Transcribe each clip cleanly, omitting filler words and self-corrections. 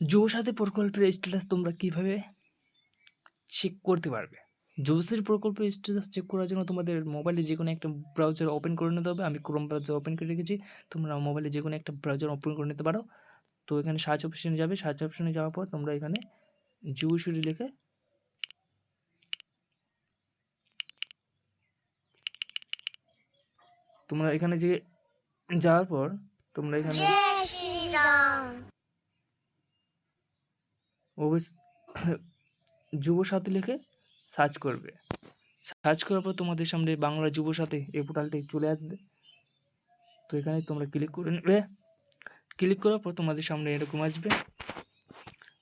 যুবসাথী প্রকল্পের স্ট্যাটাস তোমরা কিভাবে চেক করতে পারবে? যুবসাথী প্রকল্পের স্ট্যাটাস চেক করার জন্য তোমাদের মোবাইলে যে কোনো একটা ব্রাউজার ওপেন করে নিতে হবে। আমি ক্রোম ব্রাউজার ওপেন করে রেখেছি, তোমরা মোবাইলে যে কোনো একটা ব্রাউজার ওপেন করে নিতে পারো। তো এখানে সার্চ অপশনে যাবে, সার্চ অপশনে যাওয়ার পর তোমরা এখানে যুবসাথী লিখে তোমরা এখানে যে যাওয়ার পর তোমরা এখানে যুবসাথী লিখে সার্চ করবে। সার্চ করার পর তোমাদের সামনে বাংলা যুবসাথী এই পোর্টালটি চলে আসবে। তো এখানে তোমরা ক্লিক করে নেবে। ক্লিক করার পর তোমাদের সামনে এরকম আসবে।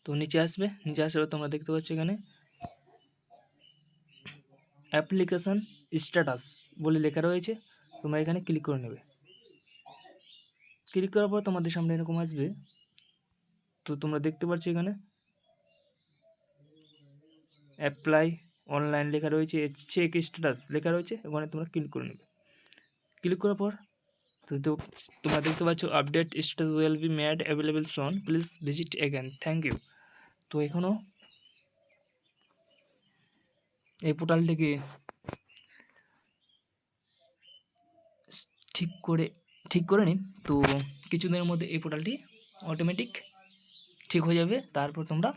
তো নিচে আসবে, নিচে আসার পর তোমরা দেখতে পাচ্ছ এখানে অ্যাপ্লিকেশান স্ট্যাটাস বলে লেখা রয়েছে। তোমরা এখানে ক্লিক করে নেবে। ক্লিক করার পর তোমাদের সামনে এরকম আসবে। তো তোমরা দেখতে পাচ্ছ এখানে অ্যাপ্লাই অনলাইন লেখা রয়েছে, চেক স্ট্যাটাস লেখা রয়েছে, ওখানে তোমরা ক্লিক করে নেবে। ক্লিক করার পর তো তোমরা দেখতে পাচ্ছ update status will be made available soon, please visit again, thank you. তো এখনও এই পোর্টালটিকে ঠিক করে নিই। তো কিছুদিনের মধ্যে এই পোর্টালটি অটোমেটিক ঠিক হয়ে যাবে। তারপর তোমরা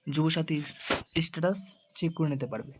যুবসাথীর স্ট্যাটাস চেক করে নিতে পারবে।